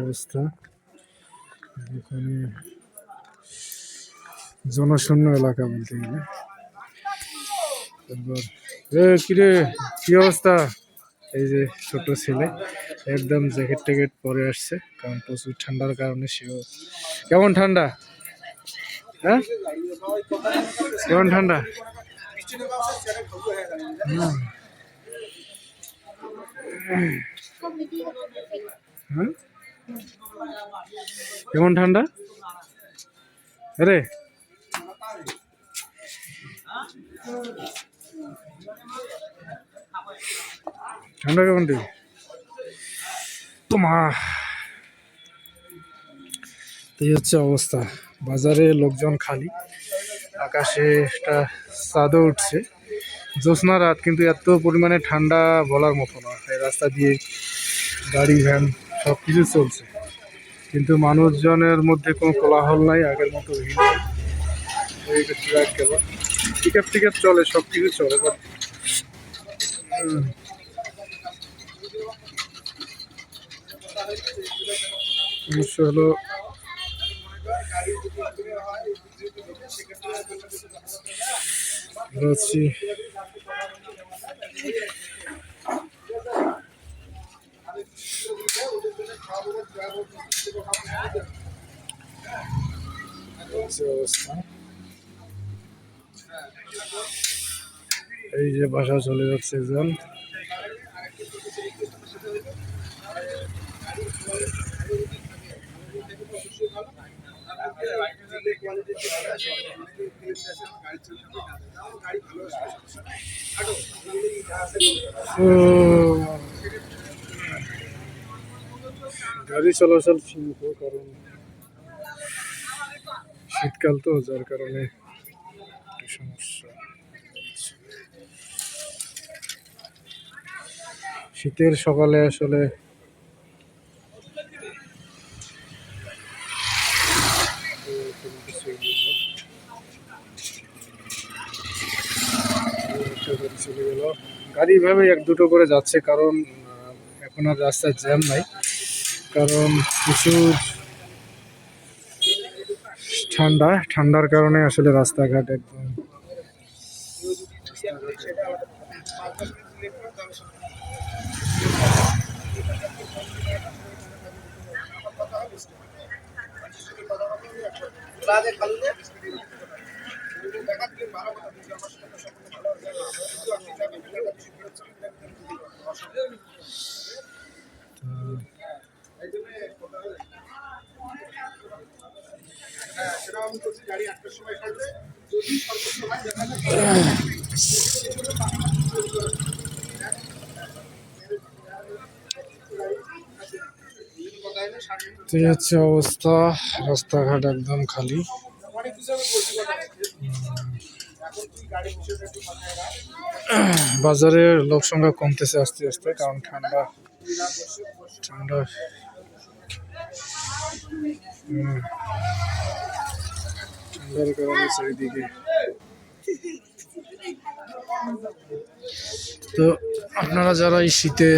অবস্থা এখানে জনশূন্য এলাকা বলতে গেলে। কিরে কি অবস্থা? এই যে ছোট ছেলে একদম জ্যাকেট ট্যাকেট পরে আসছে, কারণ প্রচুর ঠান্ডার কারণে। সেও কেমন ঠান্ডা? হ্যাঁ কেমন ঠান্ডা? হ্যাঁ কেমন ঠান্ডা রে? ঠান্ডা কেমন রে তোমা? এই হচ্ছে অবস্থা, বাজারে লোকজন খালি, আকাশে একটা চাঁদও উঠছে, জ্যোৎস্না রাত, কিন্তু এত পরিমাণে ঠান্ডা বলার মতো না। রাস্তা দিয়ে গাড়ি ভ্যান সব কিছু চলছে, কিন্তু মানুষজনের মধ্যে কোনো কোলাহল নাই, আগের মতো ভিড় নেই। টিকেট টিকেট চলে, সব কিছু চলে, সমস্যা হলো হচ্ছে অবস্থা। এই যে বাসা চলে যাচ্ছে একজন। গাড়ি চলাচল সীমিত, কারণ শীতকাল তো, যার কারণে একটু সমস্যা। শীতের সকালে আসলে চলে গেল, গাড়ি ভাবে এক দুটো করে যাচ্ছে, কারণ এখন আর রাস্তায় জ্যাম নাই, কারণ প্রচুর ঠান্ডার কারণে আসলে রাস্তাঘাট একদম হচ্ছে অবস্থা, রাস্তাঘাট একদম খালি। বাজারের লোক সংখ্যা কমতেছে আস্তে আস্তে, কারণ ঠান্ডার কারণে চারিদিকে। তো আপনারা যারা এই শীতে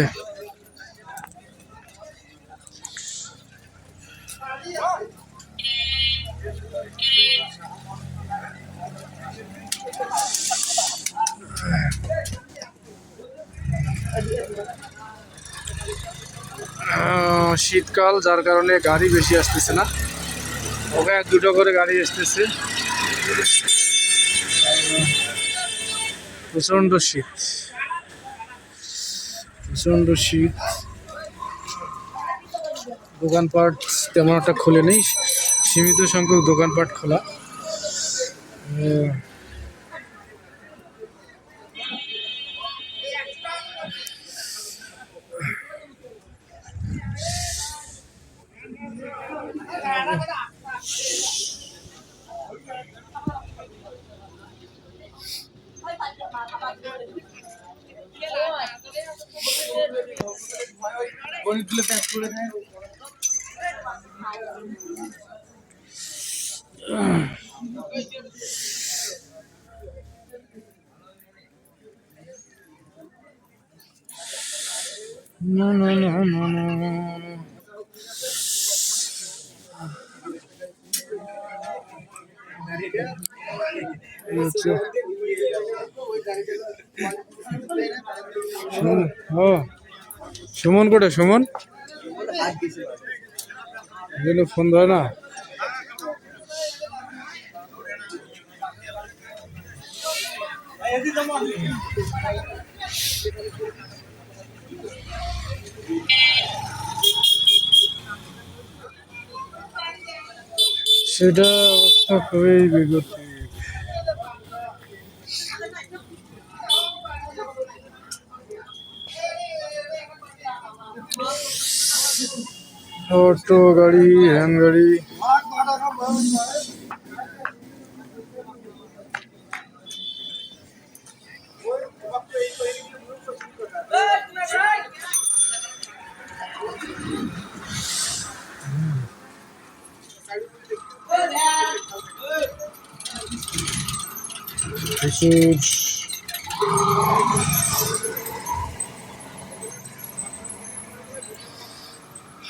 শীতকাল, যার কারণে গাড়ি বেশি আসতেছে না, ওকে এক দুটো করে গাড়ি আসতেছে। প্রচন্ড শীত, দোকানপাট তেমন একটা খুলে নেই, সীমিত সংখ্যক দোকানপাট খোলা। No, no, no, no, no. এই হচ্ছে সুমন। ও সুমন কোটে সুমন ফোন ধরে না। সেটা অবস্থা খুবই বিগত। অটো গাড়ি ভ্যান গাড়ি প্রচুর।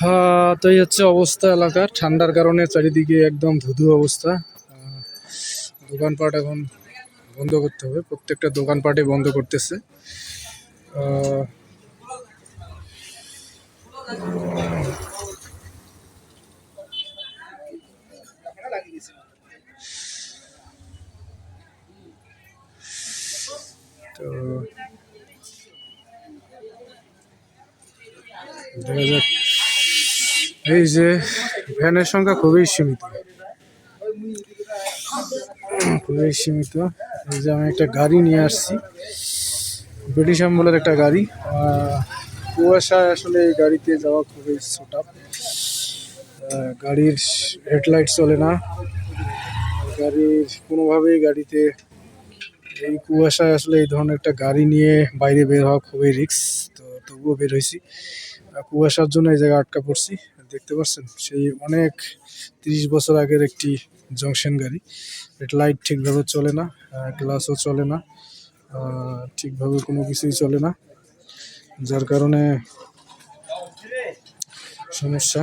হ্যাঁ, তো এই হচ্ছে অবস্থা এলাকার। ঠান্ডার কারণে চারিদিকে একদম ধুধু অবস্থা। দোকানপাট এখন বন্ধ করতে হবে, প্রত্যেকটা দোকানপাটে বন্ধ করতেছে। আহ, তো দেখা যাক। এই যে ভ্যানের সংখ্যা খুবই সীমিত, খুবই সীমিত। এই যে আমি একটা গাড়ি নিয়ে আসছি, ব্রিটিশ আমলের একটা গাড়ি। কুয়াশায় আসলে এই গাড়িতে যাওয়া খুবই ছোটা। গাড়ির হেডলাইট চলে না, গাড়ির কোনোভাবেই গাড়িতে এই কুয়াশায় আসলে এই ধরনের একটা গাড়ি নিয়ে বাইরে বের হওয়া খুবই রিস্ক। তো তবুও বের হয়েছি। কুয়াশার জন্য এই জায়গায় আটকা পড়ছি। দেখতে পাচ্ছেন সেই অনেক 30 বছর আগের একটি জংশন গাড়ি। লাইট ঠিকভাবে চলে না, গ্লাসও চলে না, ঠিকভাবে কোনো কিছুই চলে না, যার কারণে সমস্যা।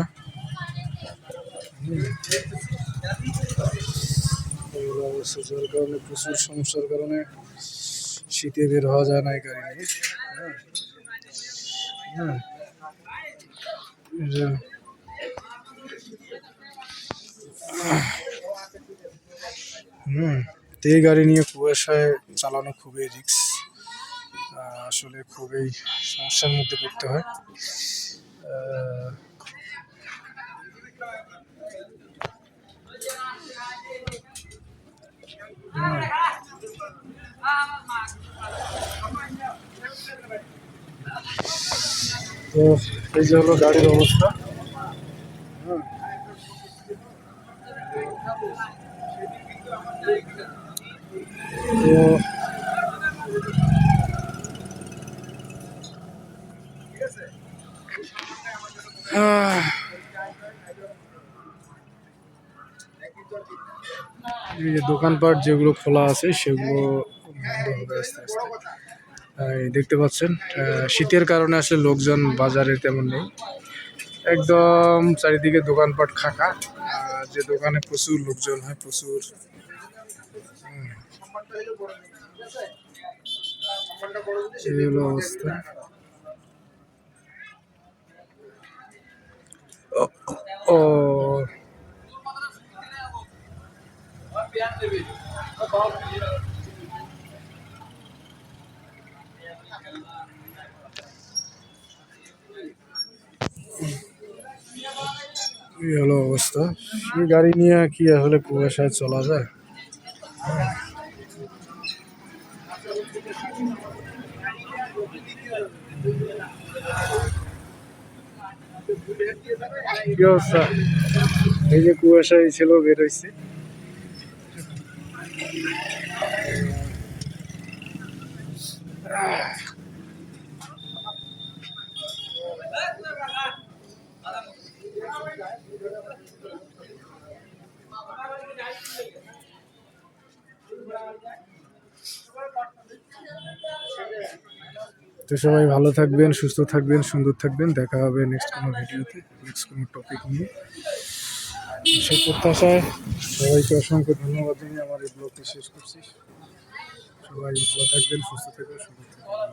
যার কারণে প্রচুর সমস্যার কারণে শীতে বের হওয়া যায় না এই গাড়ি নিয়ে। হ্যাঁ, হ্যাঁ। তো এই গাড়ি নিয়ে কুয়াশায় চালানো খুবই রিস্ক। আসলে খুবই সমস্যার মধ্যে পড়তে হয়। আহ, তো এই যে হলো গাড়ির অবস্থা। হ্যাঁ, তো আহ, এই যে দোকানপাট যেগুলো খোলা আছে সেগুলো বন্ধ হবে আস্তে আস্তে। এই দেখতে পাচ্ছেন, শীতের কারণে আসলে লোকজন বাজারে তেমন নেই। একদম চারিদিকে দোকানপাট ফাঁকা। যে দোকানে প্রচুর লোকজন হয়, প্রচুর। এই হলো অবস্থা। ও, এই হলো অবস্থা। এই গাড়ি নিয়ে কি আসলে কুয়াশায় চলা যায়? কি অবস্থা? এই যে কুয়াশায় ছিল বের হয়েছে। তো তো সবাই ভালো থাকবেন, সুস্থ থাকবেন, সুন্দর থাকবেন। দেখা হবে নেক্সট কোনো ভিডিওতে, নেক্সট কোনো টপিক নিয়ে। সেই প্রত্যাশায় সবাইকে অসংখ্য ধন্যবাদ জানিয়ে আমার এই ব্লগটি শেষ করছি। সবাই ভালো থাকবেন, সুস্থ থাকবেন, সুন্দর থাকবেন।